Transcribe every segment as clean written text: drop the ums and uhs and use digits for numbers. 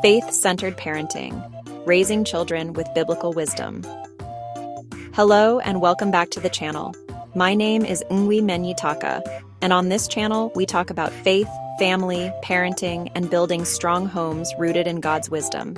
Faith-Centered Parenting, Raising Children with Biblical Wisdom. Hello and welcome back to the channel. My name is Ngwi-Menyi Taka, and on this channel we talk about faith, family, parenting, and building strong homes rooted in God's wisdom.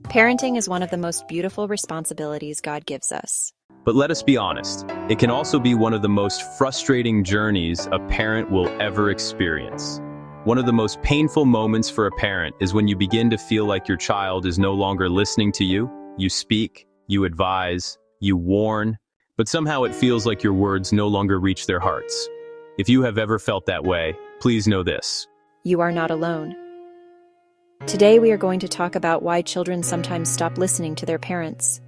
Parenting is one of the most beautiful responsibilities God gives us. But let us be honest, it can also be one of the most frustrating journeys a parent will ever experience. One of the most painful moments for a parent is when you begin to feel like your child is no longer listening to you. You speak, you advise, you warn, but somehow it feels like your words no longer reach their hearts. If you have ever felt that way, please know this. You are not alone. Today we are going to talk about why children sometimes stop listening to their parents.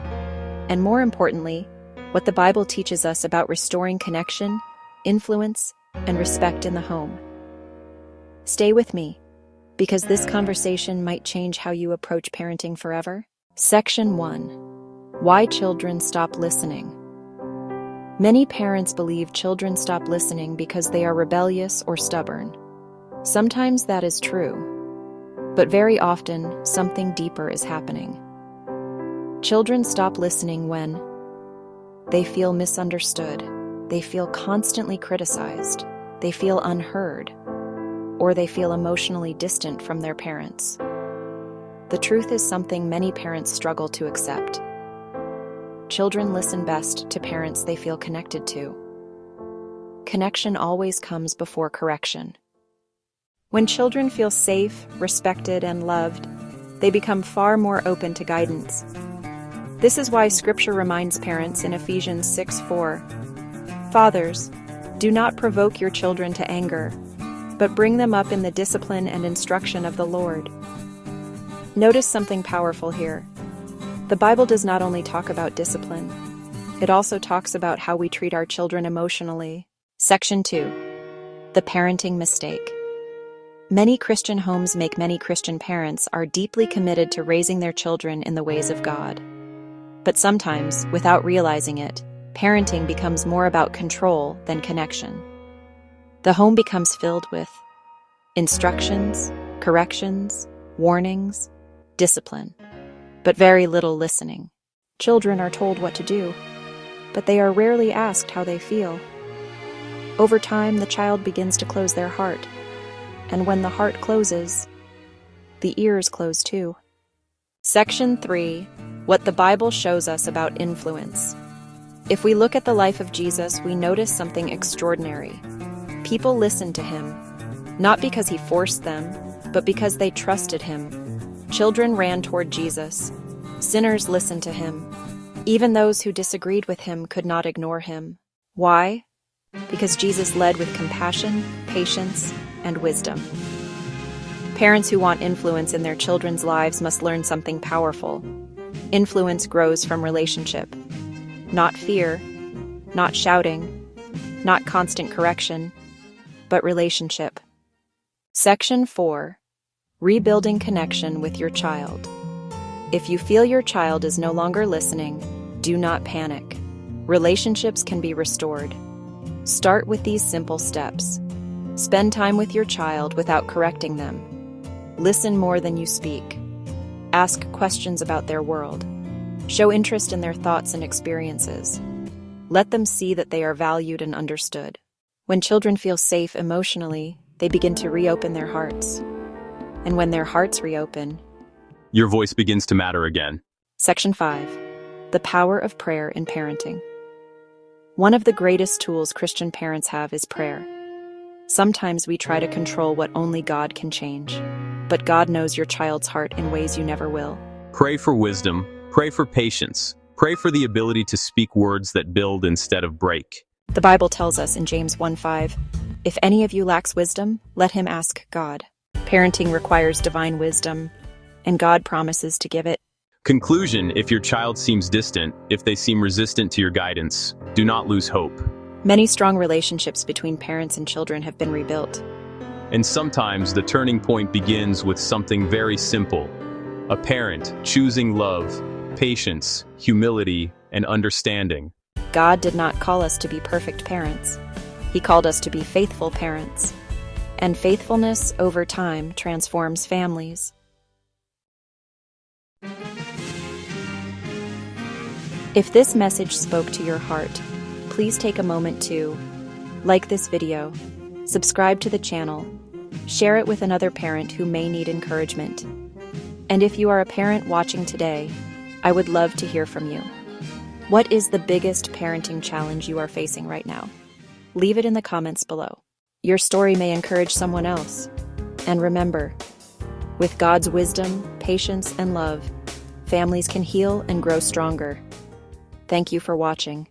And more importantly, what the Bible teaches us about restoring connection, influence, and respect in the home. Stay with me, because this conversation might change how you approach parenting forever. Section 1. Why children stop listening. Many parents believe children stop listening because they are rebellious or stubborn. Sometimes that is true, but very often something deeper is happening. Children stop listening when they feel misunderstood, they feel constantly criticized, they feel unheard, or they feel emotionally distant from their parents. The truth is something many parents struggle to accept. Children listen best to parents they feel connected to. Connection always comes before correction. When children feel safe, respected, and loved, they become far more open to guidance. This is why Scripture reminds parents in Ephesians 6:4, "Fathers, do not provoke your children to anger, but bring them up in the discipline and instruction of the Lord." Notice something powerful here. The Bible does not only talk about discipline, it also talks about how we treat our children emotionally. Section 2. The parenting mistake. Many Christian homes make many Christian parents are deeply committed to raising their children in the ways of God. But sometimes, without realizing it, parenting becomes more about control than connection. The home becomes filled with instructions, corrections, warnings, discipline, but very little listening. Children are told what to do, but they are rarely asked how they feel. Over time, the child begins to close their heart, and when the heart closes, the ears close too. Section 3. What the Bible shows us about influence. If we look at the life of Jesus, we notice something extraordinary. People listened to him, not because he forced them, but because they trusted him. Children ran toward Jesus. Sinners listened to him. Even those who disagreed with him could not ignore him. Why? Because Jesus led with compassion, patience, and wisdom. Parents who want influence in their children's lives must learn something powerful. Influence grows from relationship. Not fear, not shouting, not constant correction, but relationship. Section 4. Rebuilding connection with your child. If you feel your child is no longer listening, do not panic. Relationships can be restored. Start with these simple steps. Spend time with your child without correcting them. Listen more than you speak. Ask questions about their world. Show interest in their thoughts and experiences. Let them see that they are valued and understood. When children feel safe emotionally, they begin to reopen their hearts. And when their hearts reopen, Your voice begins to matter again. Section 5. The power of prayer in parenting. One of the greatest tools Christian parents have is prayer. Sometimes we try to control what only God can change, but God knows your child's heart in ways you never will. Pray for wisdom, pray for patience, pray for the ability to speak words that build instead of break. The Bible tells us in James 1:5, "If any of you lacks wisdom, let him ask God." Parenting requires divine wisdom, and God promises to give it. Conclusion: if your child seems distant, if they seem resistant to your guidance, do not lose hope. Many strong relationships between parents and children have been rebuilt. And sometimes the turning point begins with something very simple. A parent choosing love, patience, humility, and understanding. God did not call us to be perfect parents. He called us to be faithful parents. And faithfulness over time transforms families. If this message spoke to your heart, please take a moment to like this video, subscribe to the channel, share it with another parent who may need encouragement. And if you are a parent watching today, I would love to hear from you. What is the biggest parenting challenge you are facing right now? Leave it in the comments below. Your story may encourage someone else. And remember, with God's wisdom, patience, and love, families can heal and grow stronger. Thank you for watching.